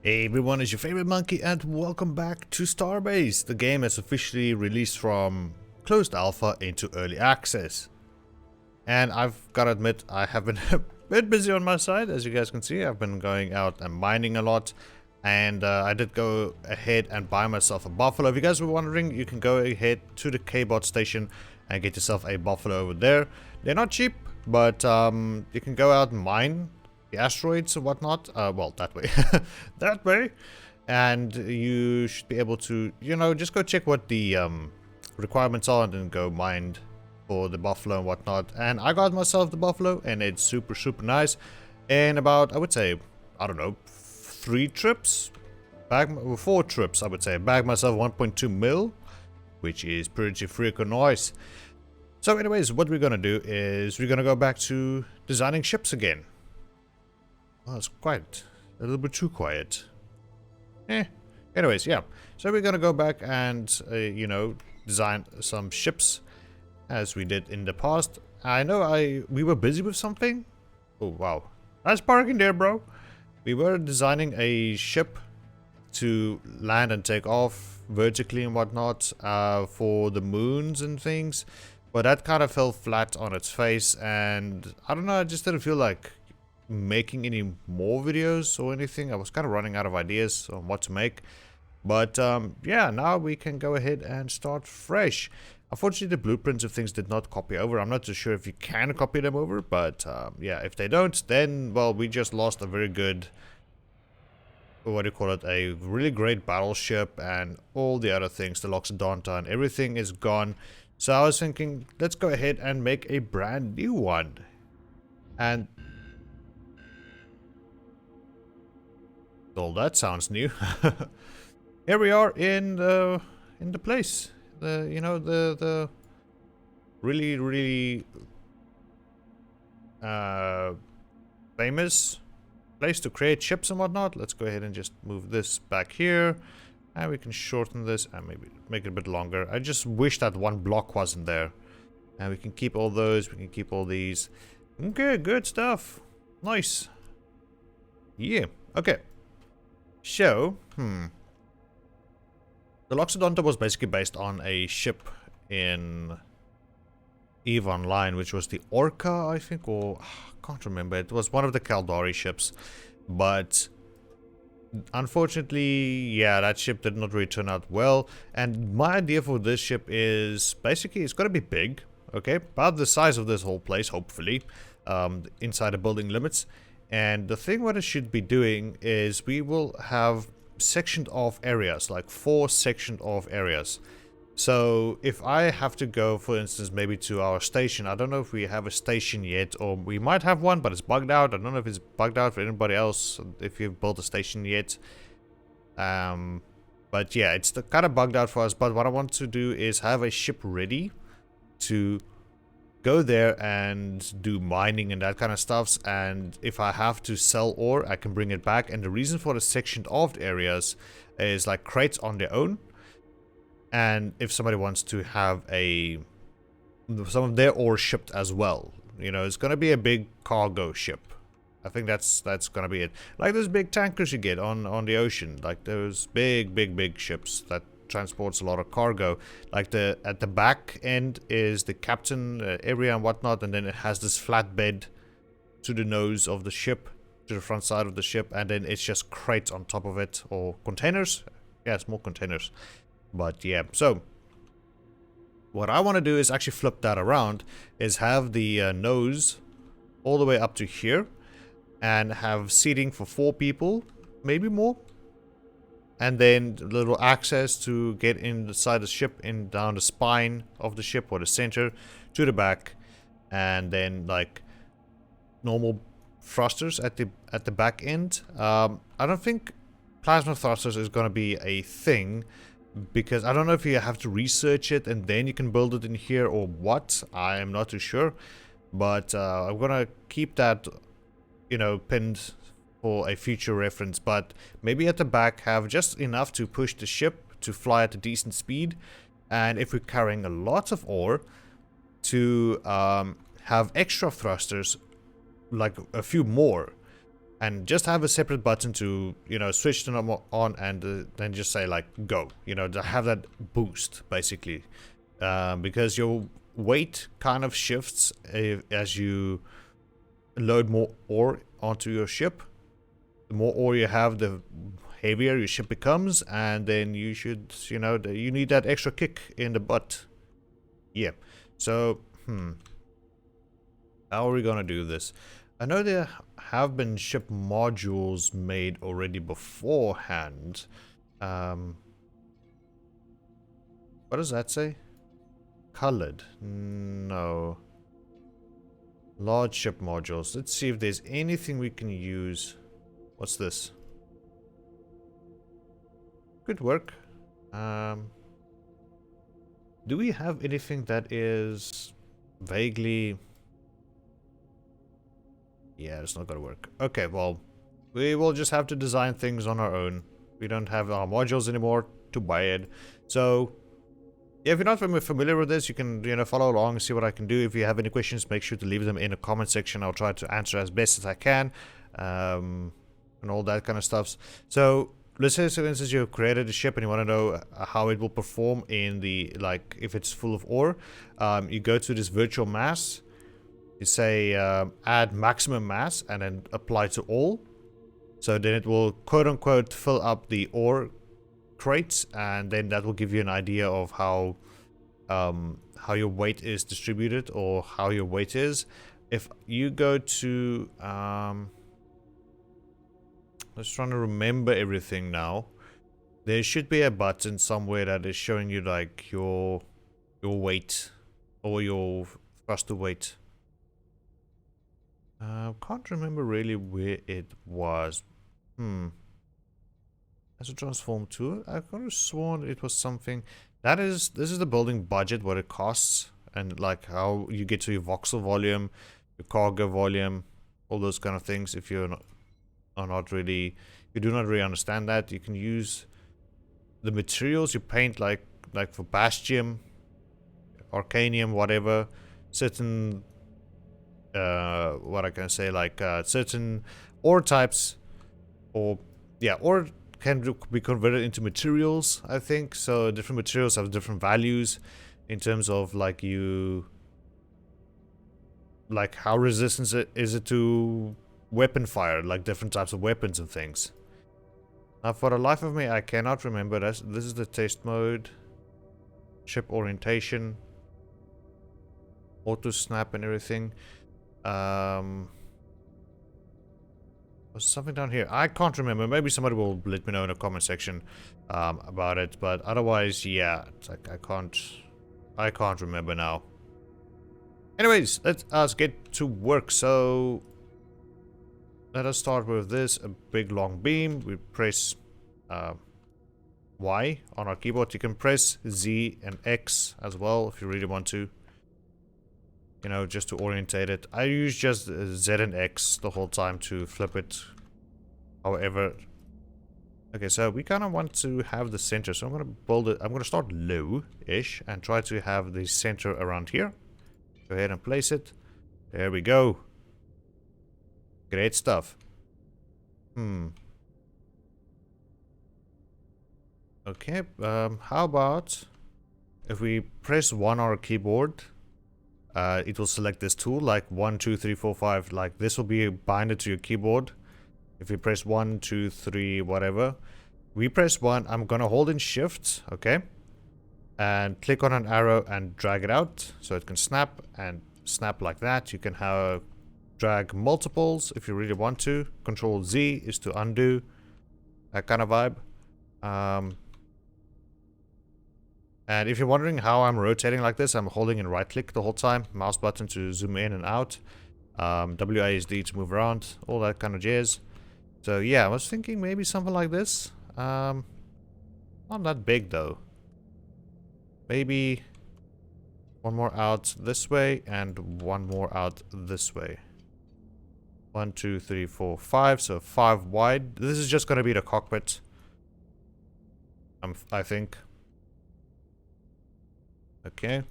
Hey everyone, it's your favorite monkey and welcome back to Starbase. The game has officially released from closed alpha into early access. And I've got to admit, I have been a bit busy on my side. As you guys can see, I've been going out and mining a lot. And I did go ahead and buy myself a buffalo. If you guys were wondering, you can go ahead to the K-bot station and get yourself a buffalo over there. They're not cheap, but you can go out and mine the asteroids and whatnot. Well, that way. That way. And you should be able to, just go check what the requirements are and then go mine for the buffalo and whatnot. And I got myself the buffalo and it's super, super nice. And about, I would say, I don't know, 4 trips, I would say. Bagged myself 1.2 mil, which is pretty freaking nice. So anyways, what we're gonna do is we're gonna go back to designing ships again. Well, it's quite a little bit too quiet. Anyways, yeah. So we're gonna go back and design some ships as we did in the past. I know we were busy with something. Oh wow, nice parking there, bro. We were designing a ship to land and take off vertically and whatnot for the moons and things, but that kind of fell flat on its face, and I don't know, I just didn't feel like making any more videos or anything. I was kind of running out of ideas on what to make, but yeah, now we can go ahead and start fresh. Unfortunately, the blueprints of things did not copy over. I'm not too sure if you can copy them over, but yeah, if they don't, then, well, we just lost a very good, what do you call it, a really great battleship and all the other things, the Loxodonta and everything is gone. So I was thinking, let's go ahead and make a brand new one. And all that sounds new. Here we are in the place. The really famous place to create ships and whatnot. Let's go ahead and just move this back here, and we can shorten this and maybe make it a bit longer. I just wish that one block wasn't there. And we can keep all those, we can keep all these. Okay, good stuff. Nice. Yeah, okay. So, the Loxodonta was basically based on a ship in EVE Online, which was the Orca, I think, or I can't remember. It was one of the Caldari ships, but unfortunately, yeah, that ship did not really turn out well. And my idea for this ship is basically it's going to be big, okay, about the size of this whole place, hopefully, inside the building limits. And the thing what it should be doing is we will have sectioned off areas, like 4 sectioned off areas. So if I have to go, for instance, maybe to our station, I don't know if we have a station yet, or we might have one, but it's bugged out. I don't know if it's bugged out for anybody else, if you've built a station yet. But yeah, it's kind of bugged out for us. But what I want to do is have a ship ready to go there and do mining and that kind of stuff, and if I have to sell ore, I can bring it back. And the reason for the sectioned off areas is like crates on their own, and if somebody wants to have some of their ore shipped as well, it's gonna be a big cargo ship. I think that's gonna be it, like those big tankers you get on the ocean, like those big ships that transports a lot of cargo. Like at the back end is the captain area and whatnot, and then it has this flatbed to the nose of the ship, to the front side of the ship, and then it's just crates on top of it, or containers. Yeah, it's more containers. But yeah, so what I want to do is actually flip that around, is have the nose all the way up to here and have seating for 4 people, maybe more. And then little access to get inside the ship, down the spine of the ship, or the center to the back, and then like normal thrusters at the back end. I don't think plasma thrusters is gonna be a thing, because I don't know if you have to research it and then you can build it in here or what. I am not too sure, but I'm gonna keep that pinned for a future reference. But maybe at the back have just enough to push the ship to fly at a decent speed, and if we're carrying a lot of ore, to have extra thrusters, like a few more, and just have a separate button to, you know, switch them on and then just say like go, you know, to have that boost basically, because your weight kind of shifts as you load more ore onto your ship. The more ore you have, the heavier your ship becomes, and then you should, you know, you need that extra kick in the butt. Yeah. So how are we gonna do this? I know there have been ship modules made already beforehand. What does that say? Colored? No. Large ship modules. Let's see if there's anything we can use. What's this? Good work. Do we have anything that is vaguely... Yeah, it's not gonna work. Okay, well, we will just have to design things on our own. We don't have our modules anymore to buy it. So, yeah, if you're not familiar with this, you can, you know, follow along and see what I can do. If you have any questions, make sure to leave them in the comment section. I'll try to answer as best as I can, and all that kind of stuff. So, let's say, for instance, you've created a ship and you want to know how it will perform in the, like, if it's full of ore. You go to this virtual mass. You say add maximum mass and then apply to all. So then it will quote unquote fill up the ore crates, and then that will give you an idea of how your weight is distributed or how your weight is. If you go to let's try to remember everything now. There should be a button somewhere that is showing you like your weight or your thruster weight. Can't remember really where it was. As a transform tool, I could have sworn it was something. This is the building budget, what it costs, and like how you get to your voxel volume, your cargo volume, all those kind of things. If you're not, you do not really understand that, you can use the materials you paint, like for Bastion, Arcanium, whatever, certain. What I can say, like certain ore types, or yeah, ore can be converted into materials, I think. So different materials have different values in terms of like how resistant is it to weapon fire, like different types of weapons and things. Now, for the life of me, I cannot remember. This is the test mode, ship orientation, auto snap and everything. Was something down here? I can't remember. Maybe somebody will let me know in the comment section about it. But otherwise, yeah, it's like I can't remember now. Anyways, let us get to work. So let us start with this: a big long beam. We press Y on our keyboard. You can press Z and X as well if you really want to. You know, just to orientate it. I use just Z and X the whole time to flip it. However, okay, so we kind of want to have the center. So I'm going to build it. I'm going to start low-ish and try to have the center around here. Go ahead and place it. There we go. Great stuff. Okay, how about if we press 1 on our keyboard, it will select this tool, like 1, 2, 3, 4, 5, like this will be binded to your keyboard. If you press 1, 2, 3, whatever, we press 1, I'm gonna hold in shift, okay, and click on an arrow and drag it out so it can snap and snap like that. You can have drag multiples if you really want to. Control Z is to undo, that kind of vibe. And if you're wondering how I'm rotating like this, I'm holding in right click the whole time, mouse button to zoom in and out, WASD to move around, all that kind of jazz. So yeah, I was thinking maybe something like this. Not that big though. Maybe one more out this way and one more out this way. 1, 2, 3, 4, 5. So 5 wide. This is just going to be the cockpit, I think. Okay,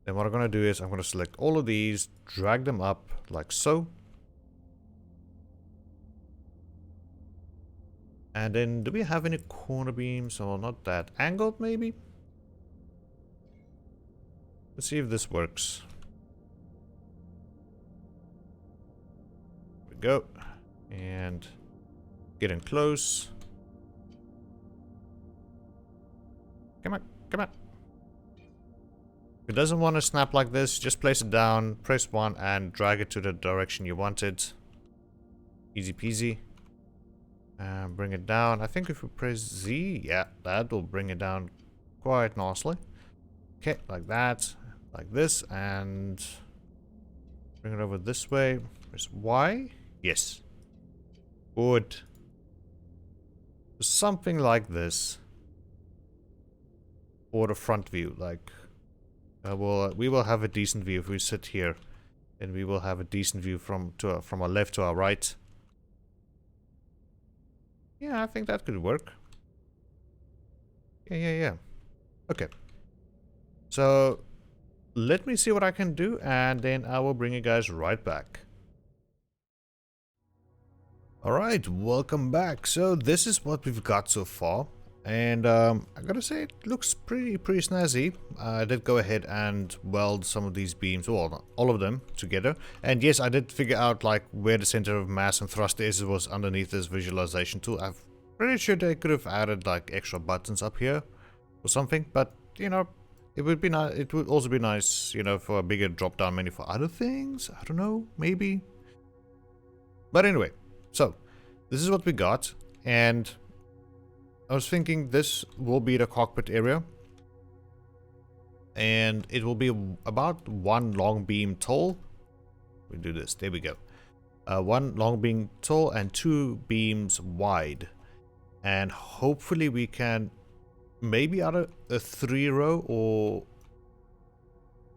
then what I'm going to do is I'm going to select all of these, drag them up like so. And then, do we have any corner beams? Or not that. Angled, maybe? Let's see if this works. There we go. And getting close. Come on, come on. If it doesn't want to snap like this, just place it down, press 1 and drag it to the direction you want it. Easy peasy. And bring it down. I think if we press Z, yeah, that will bring it down quite nicely. Okay, like that, like this, and bring it over this way. Press Y. Yes. Good. Something like this. Or the front view, like we will have a decent view if we sit here, and we will have a decent view from our left to our right. Yeah, I think that could work. Yeah. Okay. So let me see what I can do, and then I will bring you guys right back. Alright, welcome back. So this is what we've got so far. And I gotta say, it looks pretty snazzy. I did go ahead and weld some of these beams, well, all of them together. And yes, I did figure out like where the center of mass and thrust is. It was underneath this visualization tool. I'm pretty sure they could have added like extra buttons up here or something. But you know, it would be nice. It would also be nice, you know, for a bigger drop-down menu for other things. I don't know, maybe. But anyway, so this is what we got, and I was thinking this will be the cockpit area, and it will be about 1 long beam tall. We do this, there we go. 1 long beam tall and 2 beams wide, and hopefully we can maybe add a 3-row or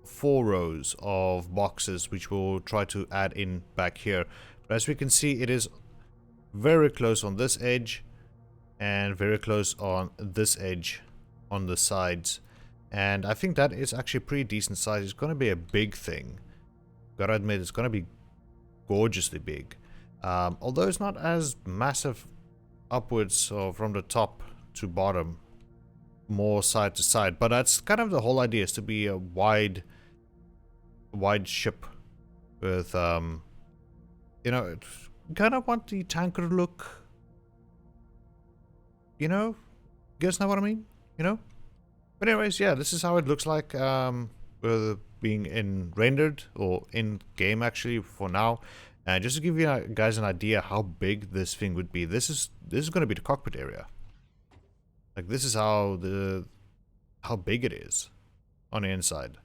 4 rows of boxes, which we'll try to add in back here. But as we can see, it is very close on this edge and very close on this edge on the sides, and I think that is actually pretty decent size. It's going to be a big thing, gotta admit. It's going to be gorgeously big, although it's not as massive upwards or from the top to bottom, more side to side. But that's kind of the whole idea, is to be a wide ship with you know, kind of want the tanker look. You know? You guys know what I mean? You know? But anyways, yeah, this is how it looks like being in rendered or in game actually for now. And just to give you guys an idea how big this thing would be, this is going to be the cockpit area. Like, this is how big it is on the inside.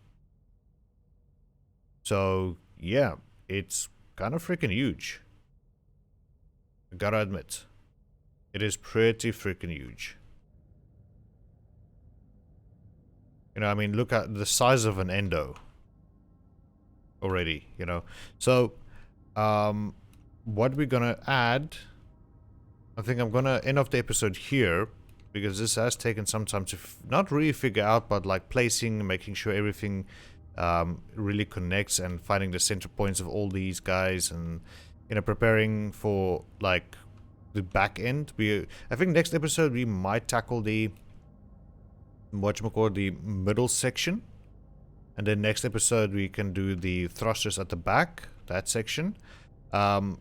So yeah, it's kind of freaking huge. I gotta admit. It is pretty freaking huge. You know, I mean, look at the size of an endo already, you know. So, what we're gonna add, I think I'm gonna end off the episode here, because this has taken some time to not really figure out, but like placing, making sure everything really connects, and finding the center points of all these guys, and, you know, preparing for like the back end. I think next episode we might tackle the the middle section, and then next episode we can do the thrusters at the back, that section, and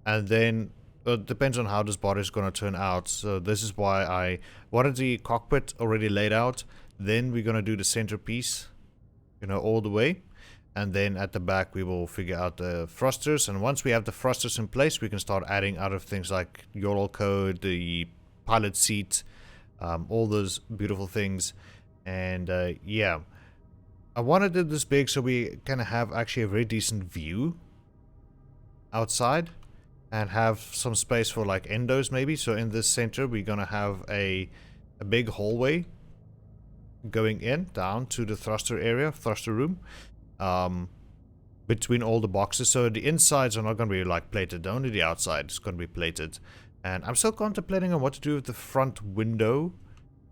then it depends on how this body is going to turn out. So this is why I wanted the cockpit already laid out. Then we're going to do the centerpiece, you know, all the way. And then at the back we will figure out the thrusters, and once we have the thrusters in place, we can start adding other things like URL code, the pilot seat, all those beautiful things. And yeah, I wanted it this big so we can have actually a very decent view outside, and have some space for like endos maybe. So in this center we're gonna have a big hallway going in down to the thruster area, thruster room. Between all the boxes, so the insides are not going to be like plated, only the outside is going to be plated. And I'm still contemplating on what to do with the front window.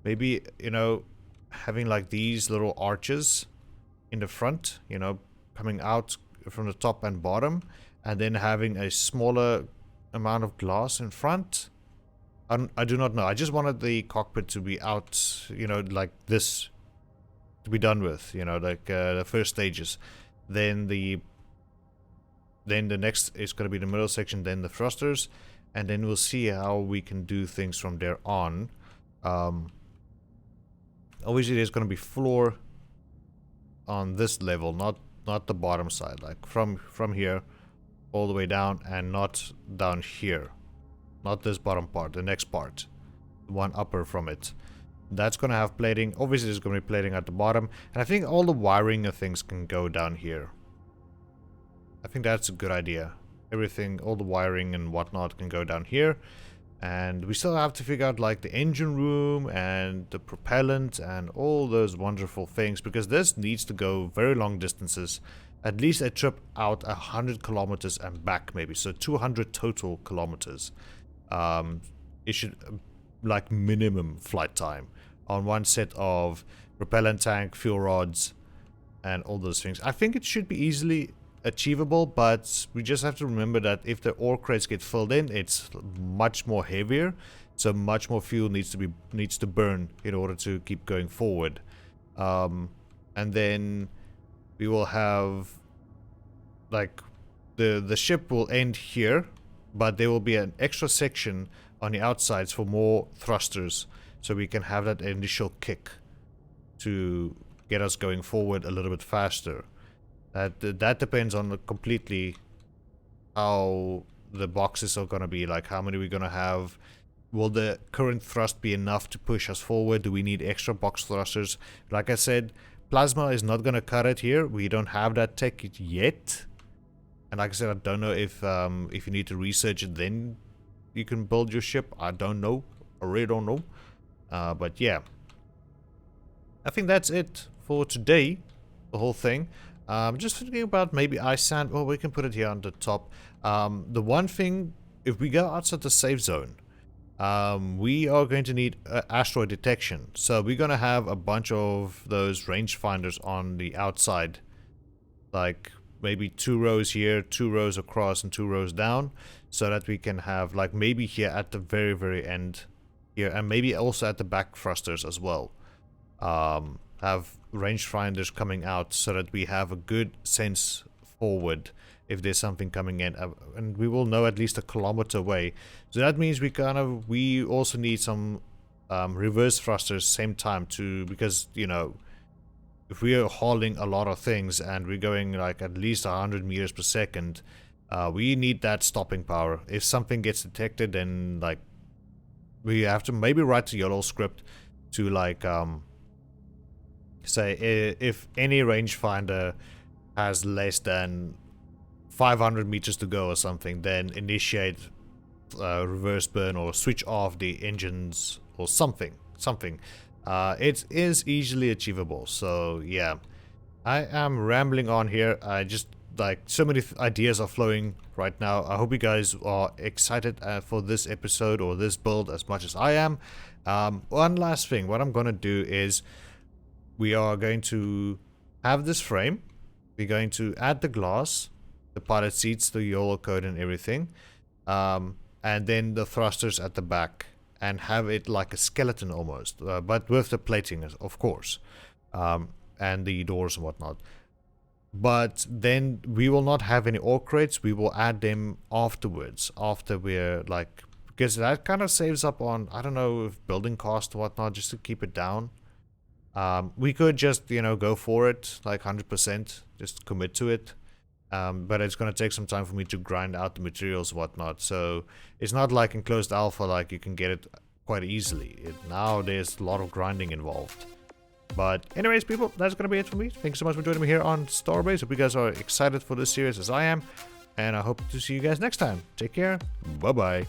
Maybe, you know, having like these little arches in the front, you know, coming out from the top and bottom, and then having a smaller amount of glass in front. I do not know. I just wanted the cockpit to be out, you know, like this, to be done with, you know, like the first stages. Then the next is going to be the middle section, then the thrusters, and then we'll see how we can do things from there on. Obviously there's going to be floor on this level, not the bottom side, like from here all the way down, and not down here. Not this bottom part, the next part. The one upper from it. That's going to have plating. Obviously there's going to be plating at the bottom. And I think all the wiring and things can go down here. I think that's a good idea. Everything, all the wiring and whatnot can go down here. And we still have to figure out like the engine room and the propellant and all those wonderful things, because this needs to go very long distances. At least a trip out 100 kilometers and back, maybe. So 200 total kilometers. It should, like, minimum flight time on one set of propellant tank, fuel rods, and all those things. I think it should be easily achievable, but we just have to remember that if the ore crates get filled in, it's much more heavier, so much more fuel needs to burn in order to keep going forward. And then we will have, like, the ship will end here, but there will be an extra section on the outsides for more thrusters, so we can have that initial kick to get us going forward a little bit faster. That depends on completely how the boxes are going to be, like how many we're going to have. Will the current thrust be enough to push us forward? Do we need extra box thrusters? Like I said, plasma is not going to cut it here. We don't have that tech yet. And like I said, I don't know if you need to research it, then you can build your ship. I don't know. I really don't know. But yeah. I think that's it for today. The whole thing. Just thinking about maybe ice sand. Well, we can put it here on the top. The one thing, if we go outside the safe zone, we are going to need asteroid detection. So we're going to have a bunch of those rangefinders on the outside. Like maybe 2 rows here, 2 rows across, and 2 rows down. So that we can have, like, maybe here at the very, very end here. And maybe also at the back thrusters as well. Have rangefinders coming out so that we have a good sense forward if there's something coming in, and we will know at least a kilometer away. So that means we also need some reverse thrusters same time too, because, you know, if we are hauling a lot of things and we're going like at least 100 meters per second, we need that stopping power. If something gets detected, then like we have to maybe write a YOLO script to like say if any rangefinder has less than 500 meters to go or something, then initiate reverse burn or switch off the engines or something. It is easily achievable. So yeah, I am rambling on here. I just, like, so many ideas are flowing right now. I hope you guys are excited for this episode or this build as much as I am. One last thing, what I'm gonna do is we are going to have this frame. We're going to add the glass, the pilot seats, the YOLO code and everything, and then the thrusters at the back, and have it like a skeleton almost, but with the plating, of course, and the doors and whatnot. But then we will not have any ore crates. We will add them afterwards, after we're like, because that kind of saves up on, I don't know, if building cost or whatnot, just to keep it down. We could just, you know, go for it like 100%, just commit to it. But it's going to take some time for me to grind out the materials and whatnot. So it's not like in closed alpha, like you can get it quite easily. Now there's a lot of grinding involved. But anyways, people, that's going to be it for me. Thanks so much for joining me here on Starbase. Hope you guys are excited for this series as I am. And I hope to see you guys next time. Take care. Bye-bye.